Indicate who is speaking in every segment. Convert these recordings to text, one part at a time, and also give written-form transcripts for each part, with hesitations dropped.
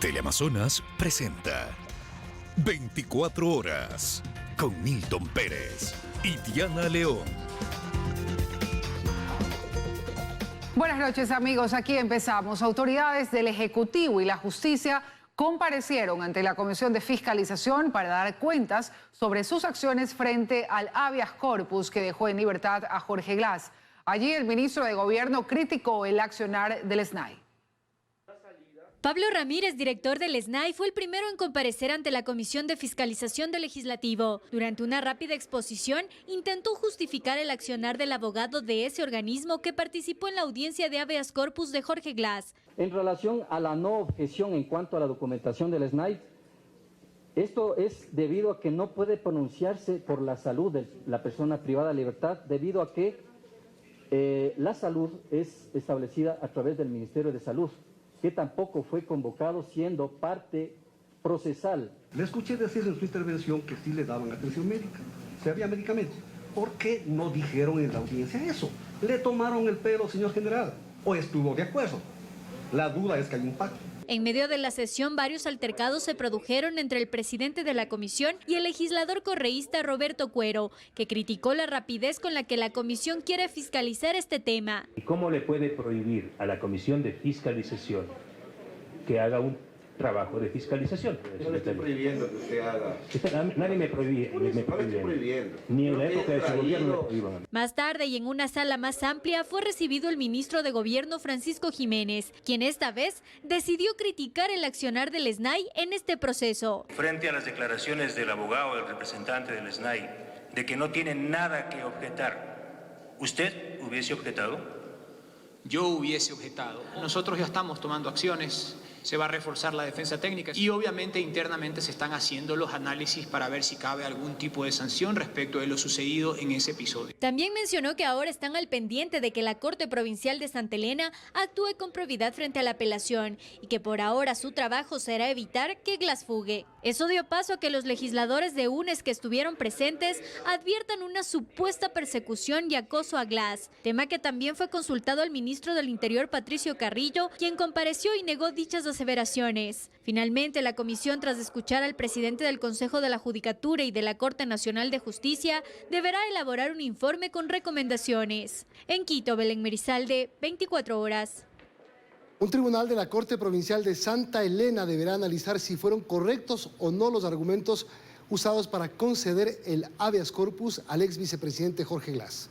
Speaker 1: Teleamazonas presenta 24 horas con Milton Pérez y Diana León.
Speaker 2: Buenas noches, amigos. Aquí empezamos. Autoridades del Ejecutivo y la Justicia comparecieron ante la Comisión de Fiscalización para dar cuentas sobre sus acciones frente al habeas corpus que dejó en libertad a Jorge Glass. Allí el ministro de Gobierno criticó el accionar del SNAI.
Speaker 3: Pablo Ramírez, director del SNAI, fue el primero en comparecer ante la Comisión de Fiscalización del Legislativo. Durante una rápida exposición, intentó justificar el accionar del abogado de ese organismo que participó en la audiencia de habeas corpus de Jorge Glass.
Speaker 4: En relación a la no objeción en cuanto a la documentación del SNAI, esto es debido a que no puede pronunciarse por la salud de la persona privada de libertad, debido a que la salud es establecida a través del Ministerio de Salud, que tampoco fue convocado siendo parte procesal.
Speaker 5: Le escuché decir en su intervención que sí le daban atención médica, si había medicamentos. ¿Por qué no dijeron en la audiencia eso? ¿Le tomaron el pelo, señor general? ¿O estuvo de acuerdo? La duda es que hay un pacto.
Speaker 3: En medio de la sesión, varios altercados se produjeron entre el presidente de la comisión y el legislador correísta Roberto Cuero, que criticó la rapidez con la que la comisión quiere fiscalizar este tema.
Speaker 6: ¿Y cómo le puede prohibir a la comisión de fiscalización que haga un trabajo de fiscalización?
Speaker 7: No le estoy prohibiendo que usted haga.
Speaker 6: Nadie me prohíbe. Ni en la época de su gobierno me prohíban.
Speaker 3: Más tarde y en una sala más amplia fue recibido el ministro de Gobierno Francisco Jiménez, quien esta vez decidió criticar el accionar del SNAI en este proceso.
Speaker 8: Frente a las declaraciones del abogado, del representante del SNAI, de que no tiene nada que objetar, ¿usted hubiese objetado?
Speaker 9: Yo hubiese objetado. Nosotros ya estamos tomando acciones. Se va a reforzar la defensa técnica y obviamente internamente se están haciendo los análisis para ver si cabe algún tipo de sanción respecto de lo sucedido en ese episodio.
Speaker 3: También mencionó que ahora están al pendiente de que la Corte Provincial de Santa Elena actúe con probidad frente a la apelación y que por ahora su trabajo será evitar que Glass fugue. Eso dio paso a que los legisladores de UNES que estuvieron presentes adviertan una supuesta persecución y acoso a Glass, tema que también fue consultado al ministro del Interior Patricio Carrillo, quien compareció y negó dichas aseveraciones. Finalmente, la comisión, tras escuchar al presidente del Consejo de la Judicatura y de la Corte Nacional de Justicia, deberá elaborar un informe con recomendaciones. En Quito, Belén Merizalde, 24 horas.
Speaker 10: Un tribunal de la Corte Provincial de Santa Elena deberá analizar si fueron correctos o no los argumentos usados para conceder el habeas corpus al ex vicepresidente Jorge Glass.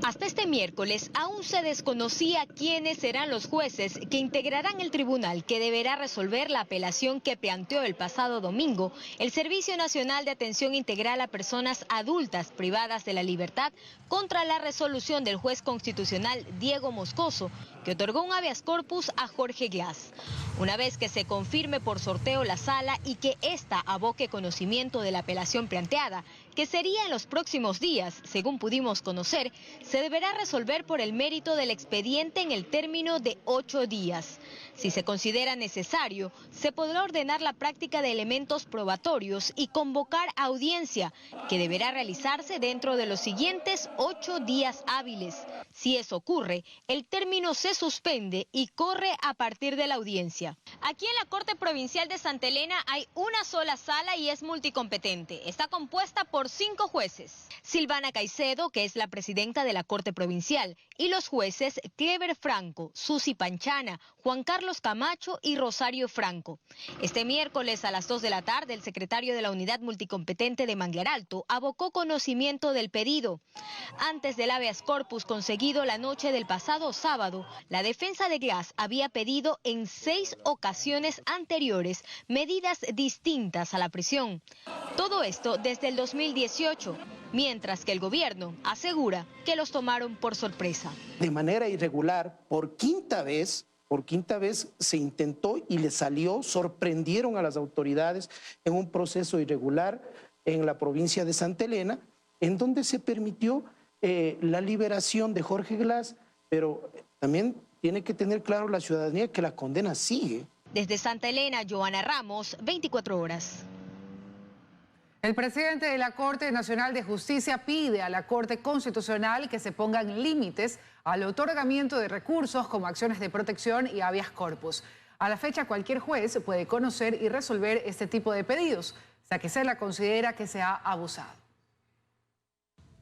Speaker 11: Hasta este miércoles aún se desconocía quiénes serán los jueces que integrarán el tribunal que deberá resolver la apelación que planteó el pasado domingo el Servicio Nacional de Atención Integral a Personas Adultas Privadas de la Libertad contra la resolución del juez constitucional Diego Moscoso, que otorgó un habeas corpus a Jorge Glass. Una vez que se confirme por sorteo la sala y que ésta aboque conocimiento de la apelación planteada, que sería en los próximos días, según pudimos conocer, se deberá resolver por el mérito del expediente en el término de 8 días. Si se considera necesario, se podrá ordenar la práctica de elementos probatorios y convocar audiencia, que deberá realizarse dentro de los siguientes 8 días hábiles. Si eso ocurre, el término se suspende y corre a partir de la audiencia. Aquí en la Corte Provincial de Santa Elena hay una sola sala y es multicompetente. Está compuesta por 5 jueces. Silvana Caicedo, que es la presidenta de la Corte Provincial, y los jueces Clever Franco, Susi Panchana, Juan Carlos Camacho y Rosario Franco. Este miércoles a las 2 de la tarde, el secretario de la Unidad Multicompetente de Manglar Alto abocó conocimiento del pedido. Antes del habeas corpus conseguido la noche del pasado sábado, la defensa de Glass había pedido en 6 ocasiones anteriores medidas distintas a la prisión. Todo esto desde el 2018, mientras que el gobierno asegura que los tomaron por sorpresa.
Speaker 12: De manera irregular, por quinta vez se intentó y le salió, sorprendieron a las autoridades en un proceso irregular en la provincia de Santa Elena, en donde se permitió la liberación de Jorge Glass, pero también tiene que tener claro la ciudadanía que la condena sigue.
Speaker 11: Desde Santa Elena, Joana Ramos, 24 horas.
Speaker 2: El presidente de la Corte Nacional de Justicia pide a la Corte Constitucional que se pongan límites al otorgamiento de recursos como acciones de protección y habeas corpus. A la fecha, cualquier juez puede conocer y resolver este tipo de pedidos. Saquicela considera que se ha abusado.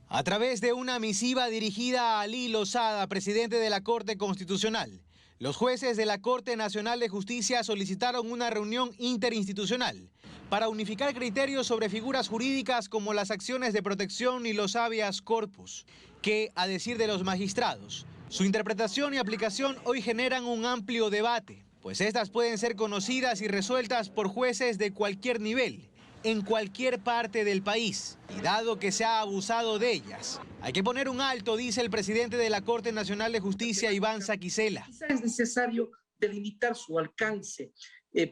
Speaker 13: A través de una misiva dirigida a Ali Lozada, presidente de la Corte Constitucional, los jueces de la Corte Nacional de Justicia solicitaron una reunión interinstitucional para unificar criterios sobre figuras jurídicas como las acciones de protección y los habeas corpus, que, a decir de los magistrados, su interpretación y aplicación hoy generan un amplio debate, pues estas pueden ser conocidas y resueltas por jueces de cualquier nivel, en cualquier parte del país, y dado que se ha abusado de ellas, hay que poner un alto, dice el presidente de la Corte Nacional de Justicia, Iván Saquicela.
Speaker 14: Es necesario delimitar su alcance,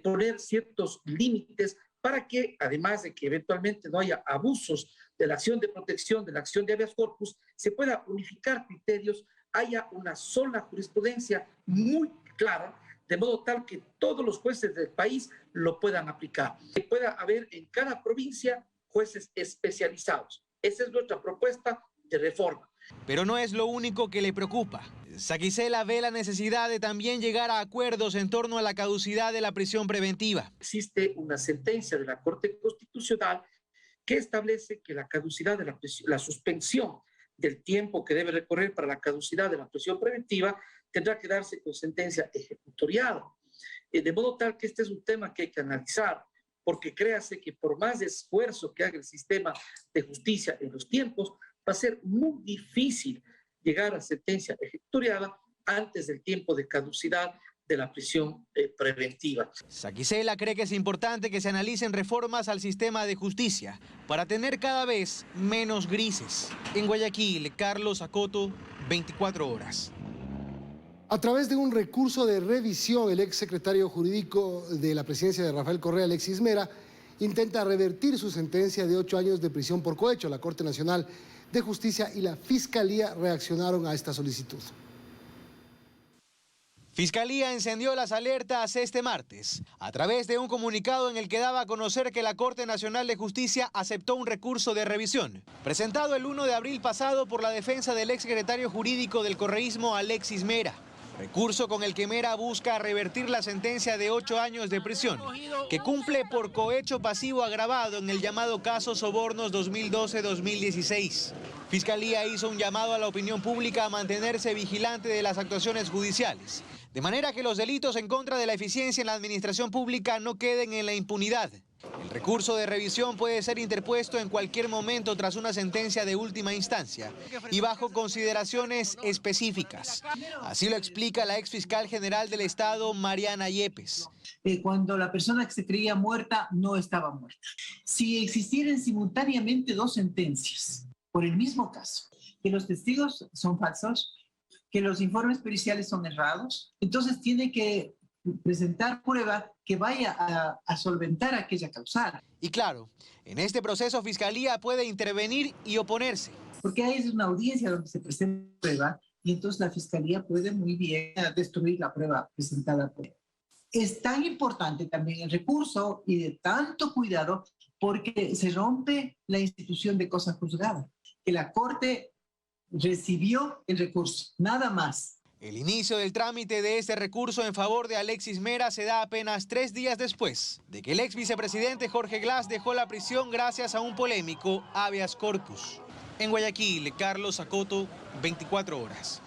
Speaker 14: poner ciertos límites para que, además de que eventualmente no haya abusos de la acción de protección, de la acción de habeas corpus, se pueda unificar criterios, haya una sola jurisprudencia muy clara, de modo tal que todos los jueces del país lo puedan aplicar. Que pueda haber en cada provincia jueces especializados. Esa es nuestra propuesta de reforma.
Speaker 13: Pero no es lo único que le preocupa. Saquicela ve la necesidad de también llegar a acuerdos en torno a la caducidad de la prisión preventiva.
Speaker 14: Existe una sentencia de la Corte Constitucional que establece que la caducidad de la suspensión del tiempo que debe recorrer para la caducidad de la prisión preventiva tendrá que darse con sentencia ejecutorial. De modo tal que este es un tema que hay que analizar, porque créase que por más esfuerzo que haga el sistema de justicia en los tiempos, va a ser muy difícil llegar a sentencia ejecutoriada antes del tiempo de caducidad de la prisión preventiva.
Speaker 13: Saquicela cree que es importante que se analicen reformas al sistema de justicia para tener cada vez menos grises. En Guayaquil, Carlos Acoto, 24 horas.
Speaker 10: A través de un recurso de revisión, el exsecretario jurídico de la presidencia de Rafael Correa, Alexis Mera, intenta revertir su sentencia de 8 años de prisión por cohecho. La Corte Nacional de Justicia y la Fiscalía reaccionaron a esta solicitud.
Speaker 13: Fiscalía encendió las alertas este martes a través de un comunicado en el que daba a conocer que la Corte Nacional de Justicia aceptó un recurso de revisión presentado el 1 de abril pasado por la defensa del exsecretario jurídico del correísmo, Alexis Mera. Recurso con el que Mera busca revertir la sentencia de 8 años de prisión, que cumple por cohecho pasivo agravado en el llamado caso Sobornos 2012-2016. Fiscalía hizo un llamado a la opinión pública a mantenerse vigilante de las actuaciones judiciales, de manera que los delitos en contra de la eficiencia en la administración pública no queden en la impunidad. El recurso de revisión puede ser interpuesto en cualquier momento tras una sentencia de última instancia y bajo consideraciones específicas. Así lo explica la exfiscal general del Estado, Mariana Yepes.
Speaker 15: Cuando la persona que se creía muerta no estaba muerta. Si existieran simultáneamente 2 sentencias por el mismo caso, que los testigos son falsos, que los informes periciales son errados, entonces tiene que presentar prueba que vaya a solventar aquella causal.
Speaker 13: Y claro, en este proceso Fiscalía puede intervenir y oponerse.
Speaker 15: Porque ahí es una audiencia donde se presenta prueba y entonces la Fiscalía puede muy bien destruir la prueba presentada por él. Es tan importante también el recurso y de tanto cuidado porque se rompe la institución de cosa juzgada, que la Corte recibió el recurso, nada más.
Speaker 13: El inicio del trámite de este recurso en favor de Alexis Mera se da apenas 3 días después de que el ex vicepresidente Jorge Glass dejó la prisión gracias a un polémico habeas corpus. En Guayaquil, Carlos Acoto, 24 horas.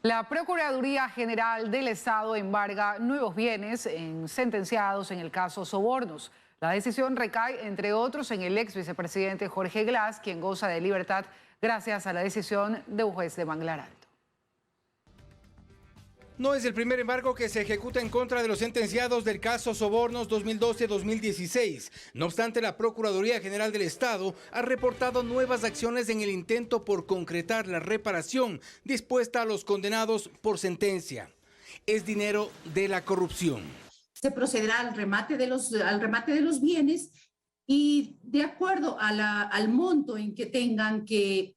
Speaker 2: La Procuraduría General del Estado embarga nuevos bienes sentenciados en el caso Sobornos. La decisión recae, entre otros, en el ex vicepresidente Jorge Glass, quien goza de libertad gracias a la decisión de un juez de Manglar Alto.
Speaker 16: No es el primer embargo que se ejecuta en contra de los sentenciados del caso Sobornos 2012-2016. No obstante, la Procuraduría General del Estado ha reportado nuevas acciones en el intento por concretar la reparación dispuesta a los condenados por sentencia. Es dinero de la corrupción.
Speaker 17: Se procederá al remate de los bienes y de acuerdo al monto en que tengan que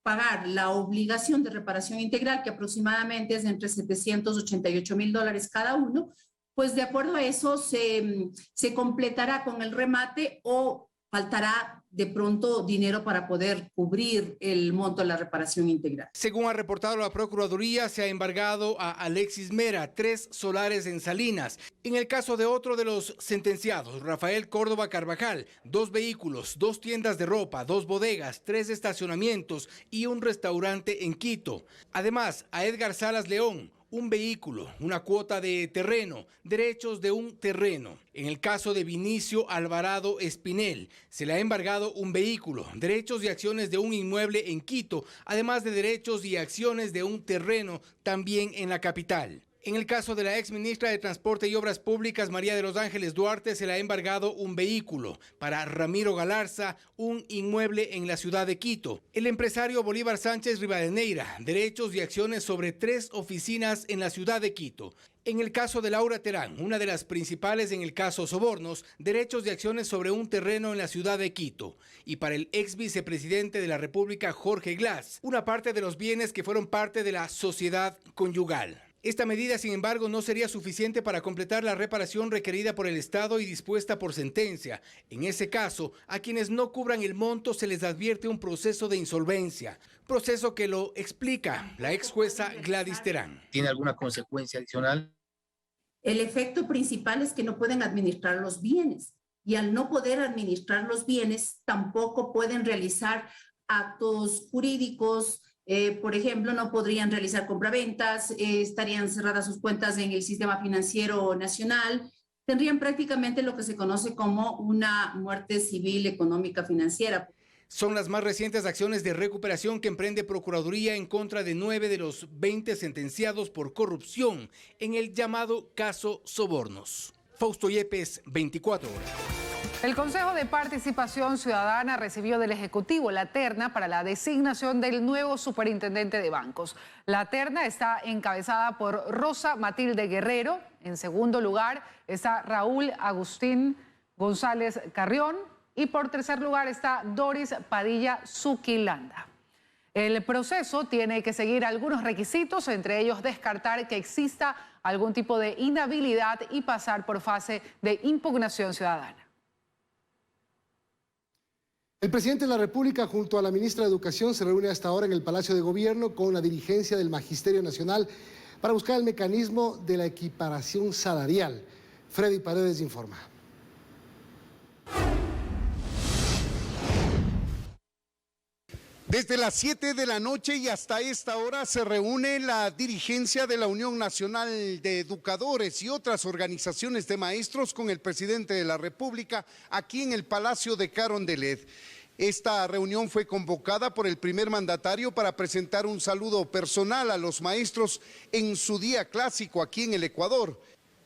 Speaker 17: pagar la obligación de reparación integral, que aproximadamente es de entre $788,000 cada uno, pues de acuerdo a eso se completará con el remate o faltará de pronto dinero para poder cubrir el monto de la reparación integral.
Speaker 16: Según ha reportado la Procuraduría, se ha embargado a Alexis Mera 3 solares en Salinas. En el caso de otro de los sentenciados, Rafael Córdoba Carvajal, 2 vehículos, 2 tiendas de ropa, 2 bodegas, 3 estacionamientos y un restaurante en Quito. Además, a Edgar Salas León, un vehículo, una cuota de terreno, derechos de un terreno. En el caso de Vinicio Alvarado Espinel, se le ha embargado un vehículo, derechos y acciones de un inmueble en Quito, además de derechos y acciones de un terreno también en la capital. En el caso de la exministra de Transporte y Obras Públicas, María de los Ángeles Duarte, se le ha embargado un vehículo. Para Ramiro Galarza, un inmueble en la ciudad de Quito. El empresario Bolívar Sánchez Rivadeneira, derechos y acciones sobre 3 oficinas en la ciudad de Quito. En el caso de Laura Terán, una de las principales en el caso Sobornos, derechos y acciones sobre un terreno en la ciudad de Quito. Y para el ex vicepresidente de la República, Jorge Glass, una parte de los bienes que fueron parte de la sociedad conyugal. Esta medida, sin embargo, no sería suficiente para completar la reparación requerida por el Estado y dispuesta por sentencia. En ese caso, a quienes no cubran el monto se les advierte un proceso de insolvencia, proceso que lo explica la ex jueza Gladys Terán.
Speaker 18: ¿Tiene alguna consecuencia adicional?
Speaker 17: El efecto principal es que no pueden administrar los bienes y al no poder administrar los bienes tampoco pueden realizar actos jurídicos. Por ejemplo, no podrían realizar compraventas, estarían cerradas sus cuentas en el sistema financiero nacional, tendrían prácticamente lo que se conoce como una muerte civil económica financiera.
Speaker 16: Son las más recientes acciones de recuperación que emprende Procuraduría en contra de 9 de los 20 sentenciados por corrupción en el llamado caso Sobornos. Fausto Yepes, 24 horas.
Speaker 2: El Consejo de Participación Ciudadana recibió del Ejecutivo la terna para la designación del nuevo superintendente de bancos. La terna está encabezada por Rosa Matilde Guerrero. En segundo lugar está Raúl Agustín González Carrión. Y por tercer lugar está Doris Padilla Zuquilanda. El proceso tiene que seguir algunos requisitos, entre ellos descartar que exista algún tipo de inhabilidad y pasar por fase de impugnación ciudadana.
Speaker 10: El presidente de la República junto a la ministra de Educación se reúne hasta ahora en el Palacio de Gobierno con la dirigencia del Magisterio Nacional para buscar el mecanismo de la equiparación salarial. Freddy Paredes informa.
Speaker 19: Desde las 7 de la noche y hasta esta hora se reúne la dirigencia de la Unión Nacional de Educadores y otras organizaciones de maestros con el presidente de la República aquí en el Palacio de Carondelet. Esta reunión fue convocada por el primer mandatario para presentar un saludo personal a los maestros en su día clásico aquí en el Ecuador.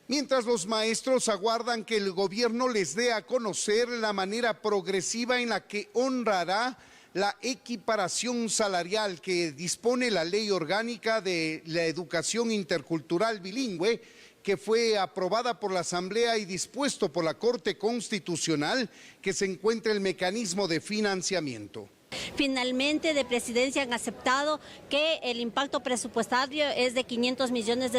Speaker 19: Mientras los maestros aguardan que el gobierno les dé a conocer la manera progresiva en la que honrará la equiparación salarial que dispone la Ley Orgánica de la Educación Intercultural Bilingüe, que fue aprobada por la Asamblea y dispuesto por la Corte Constitucional, que se encuentra el mecanismo de financiamiento.
Speaker 20: Finalmente, de Presidencia han aceptado que el impacto presupuestario es de $500 millones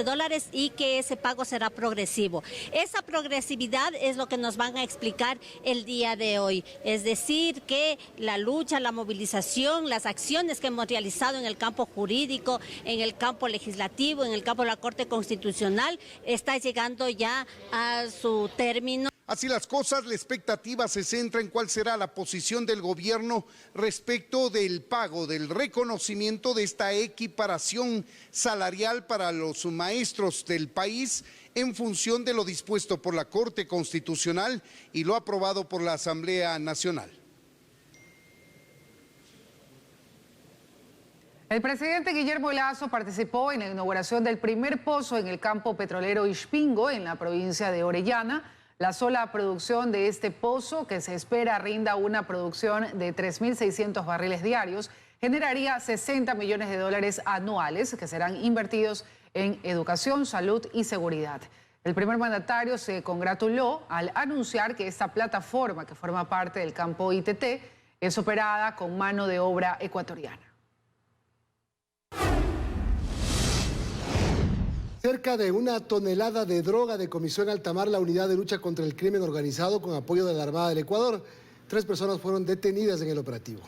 Speaker 20: y que ese pago será progresivo. Esa progresividad es lo que nos van a explicar el día de hoy. Es decir, que la lucha, la movilización, las acciones que hemos realizado en el campo jurídico, en el campo legislativo, en el campo de la Corte Constitucional, está llegando ya a su término.
Speaker 19: Así las cosas, la expectativa se centra en cuál será la posición del gobierno respecto del pago, del reconocimiento de esta equiparación salarial para los maestros del país en función de lo dispuesto por la Corte Constitucional y lo aprobado por la Asamblea Nacional.
Speaker 2: El presidente Guillermo Lasso participó en la inauguración del primer pozo en el campo petrolero Ixpingo, en la provincia de Orellana. La sola producción de este pozo, que se espera rinda una producción de 3.600 barriles diarios, generaría $60 millones anuales que serán invertidos en educación, salud y seguridad. El primer mandatario se congratuló al anunciar que esta plataforma, que forma parte del campo ITT, es operada con mano de obra ecuatoriana.
Speaker 10: Cerca de 1 tonelada de droga decomisó en alta mar la unidad de lucha contra el crimen organizado con apoyo de la Armada del Ecuador. 3 personas fueron detenidas en el operativo.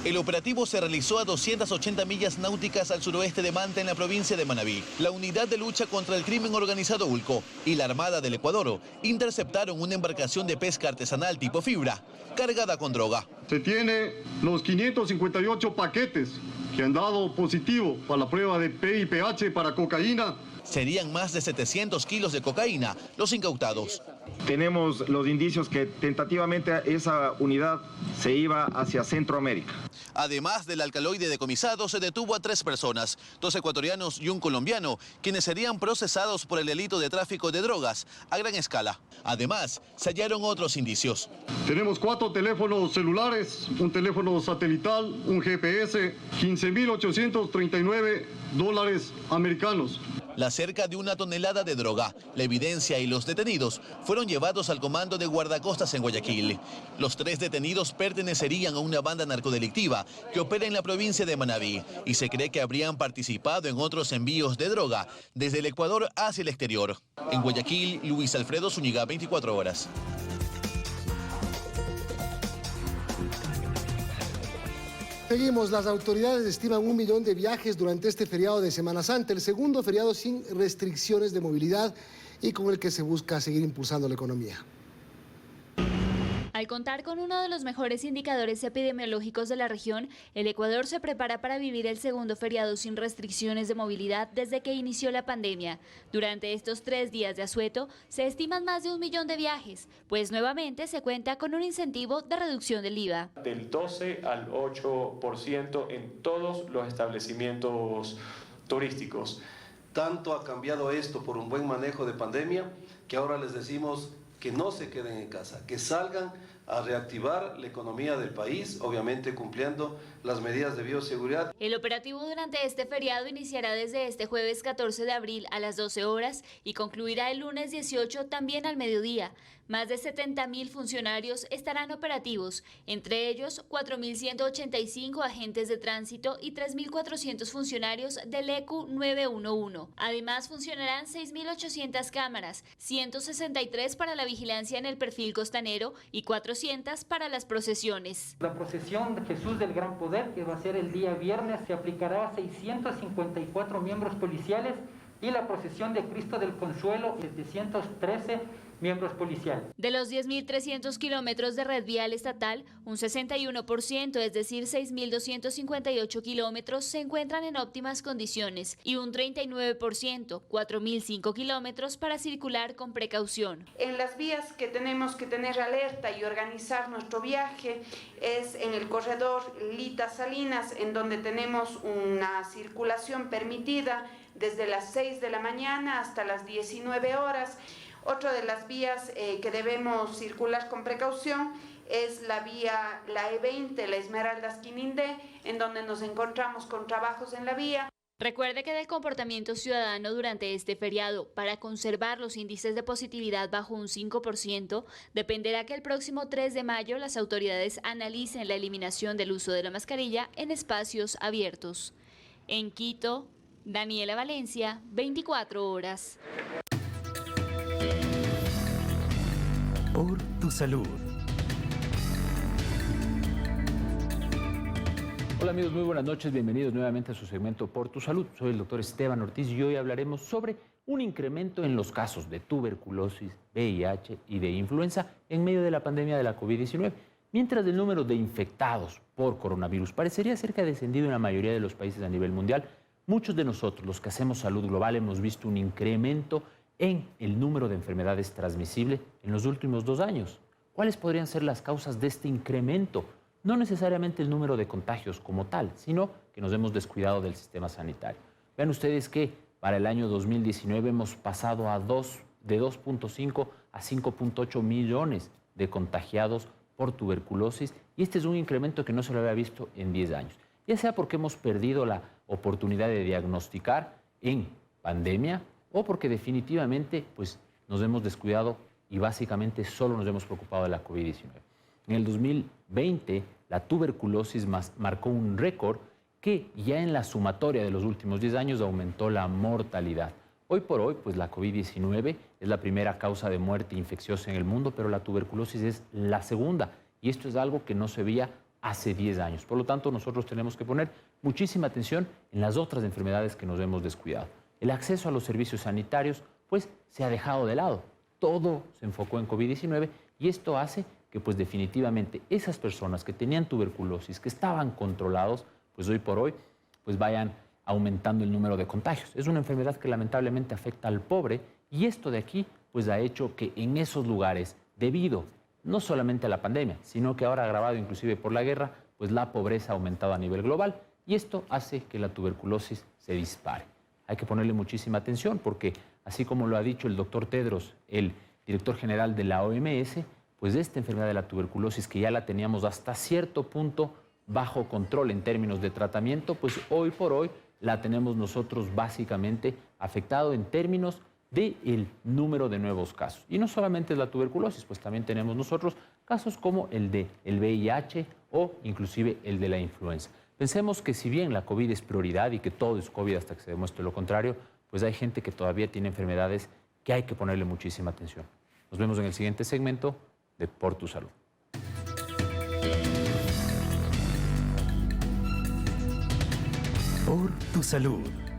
Speaker 21: El operativo se realizó a 280 millas náuticas al suroeste de Manta, en la provincia de Manabí. La Unidad de Lucha contra el Crimen Organizado ULCO y la Armada del Ecuador interceptaron una embarcación de pesca artesanal tipo fibra, cargada con droga.
Speaker 22: Se tiene los 558 paquetes que han dado positivo para la prueba de PIPH para cocaína.
Speaker 21: Serían más de 700 kilos de cocaína los incautados.
Speaker 23: Tenemos los indicios que tentativamente esa unidad se iba hacia Centroamérica.
Speaker 21: Además del alcaloide decomisado, se detuvo a 3 personas, 2 ecuatorianos y un colombiano, quienes serían procesados por el delito de tráfico de drogas a gran escala. Además, se hallaron otros indicios.
Speaker 22: Tenemos 4 teléfonos celulares, un teléfono satelital, un GPS, $15,839 americanos.
Speaker 21: La cerca de 1 tonelada de droga, la evidencia y los detenidos fueron llevados al comando de guardacostas en Guayaquil. Los 3 detenidos pertenecerían a una banda narcodelictiva que opera en la provincia de Manabí y se cree que habrían participado en otros envíos de droga desde el Ecuador hacia el exterior. En Guayaquil, Luis Alfredo Zúñiga, 24 horas.
Speaker 10: Seguimos, las autoridades estiman 1 millón de viajes durante este feriado de Semana Santa, el segundo feriado sin restricciones de movilidad y con el que se busca seguir impulsando la economía.
Speaker 24: Al contar con uno de los mejores indicadores epidemiológicos de la región, el Ecuador se prepara para vivir el segundo feriado sin restricciones de movilidad desde que inició la pandemia. Durante estos 3 días de asueto, se estiman más de 1 millón de viajes, pues nuevamente se cuenta con un incentivo de reducción del IVA.
Speaker 25: Del 12 al 8% en todos los establecimientos turísticos.
Speaker 26: Tanto ha cambiado esto por un buen manejo de pandemia que ahora les decimos que no se queden en casa, que salgan a reactivar la economía del país, obviamente cumpliendo las medidas de bioseguridad.
Speaker 24: El operativo durante este feriado iniciará desde este jueves 14 de abril a las 12 horas y concluirá el lunes 18 también al mediodía. Más de 70.000 funcionarios estarán operativos, entre ellos 4.185 agentes de tránsito y 3.400 funcionarios del ECU 911. Además funcionarán 6.800 cámaras, 163 para la vigilancia en el perfil costanero y 400 para las procesiones.
Speaker 27: La procesión de Jesús del Gran Poder, que va a ser el día viernes, se aplicará a 654 miembros policiales, y la procesión de Cristo del Consuelo, 713 miembros policiales.
Speaker 24: De los 10.300 kilómetros de red vial estatal, un 61%, es decir, 6.258 kilómetros, se encuentran en óptimas condiciones y un 39%, 4.005 kilómetros, para circular con precaución.
Speaker 28: En las vías que tenemos que tener alerta y organizar nuestro viaje es en el corredor Lita-Salinas, en donde tenemos una circulación permitida desde las 6 de la mañana hasta las 19 horas. Otra de las vías que debemos circular con precaución es la vía, la E20, la Esmeraldas-Quinindé, en donde nos encontramos con trabajos en la vía.
Speaker 24: Recuerde que del comportamiento ciudadano durante este feriado, para conservar los índices de positividad bajo un 5%, dependerá que el próximo 3 de mayo las autoridades analicen la eliminación del uso de la mascarilla en espacios abiertos. En Quito, Daniela Valencia, 24 horas.
Speaker 1: Por tu salud.
Speaker 29: Hola amigos, muy buenas noches, bienvenidos nuevamente a su segmento Por tu Salud. Soy el doctor Esteban Ortiz y hoy hablaremos sobre un incremento en los casos de tuberculosis, VIH y de influenza en medio de la pandemia de la COVID-19. Mientras el número de infectados por coronavirus parecería ser que ha descendido en la mayoría de los países a nivel mundial, muchos de nosotros, los que hacemos salud global, hemos visto un incremento en el número de enfermedades transmisibles en los últimos 2 años. ¿Cuáles podrían ser las causas de este incremento? No necesariamente el número de contagios como tal, sino que nos hemos descuidado del sistema sanitario. Vean ustedes que para el año 2019 hemos pasado de 2.5 a 5.8 millones de contagiados por tuberculosis, y este es un incremento que no se lo había visto en 10 años. Ya sea porque hemos perdido la oportunidad de diagnosticar en pandemia o porque definitivamente pues, nos hemos descuidado y básicamente solo nos hemos preocupado de la COVID-19. En el 2020 la tuberculosis marcó un récord que ya en la sumatoria de los últimos 10 años aumentó la mortalidad. Hoy por hoy, pues la COVID-19 es la primera causa de muerte infecciosa en el mundo, pero la tuberculosis es la segunda. Y esto es algo que no se veía hace 10 años. Por lo tanto, nosotros tenemos que poner muchísima atención en las otras enfermedades que nos hemos descuidado. El acceso a los servicios sanitarios, pues, se ha dejado de lado. Todo se enfocó en COVID-19 y esto hace que, pues, definitivamente esas personas que tenían tuberculosis, que estaban controlados, pues hoy por hoy, pues vayan aumentando el número de contagios. Es una enfermedad que lamentablemente afecta al pobre y esto de aquí, pues, ha hecho que en esos lugares, debido no solamente a la pandemia, sino que ahora agravado inclusive por la guerra, pues la pobreza ha aumentado a nivel global y esto hace que la tuberculosis se dispare. Hay que ponerle muchísima atención porque, así como lo ha dicho el doctor Tedros, el director general de la OMS, pues esta enfermedad de la tuberculosis, que ya la teníamos hasta cierto punto bajo control en términos de tratamiento, pues hoy por hoy la tenemos nosotros básicamente afectado en términos del número de nuevos casos. Y no solamente es la tuberculosis, pues también tenemos nosotros casos como el del VIH o inclusive el de la influenza. Pensemos que si bien la COVID es prioridad y que todo es COVID hasta que se demuestre lo contrario, pues hay gente que todavía tiene enfermedades que hay que ponerle muchísima atención. Nos vemos en el siguiente segmento de Por Tu Salud.
Speaker 1: Por tu salud.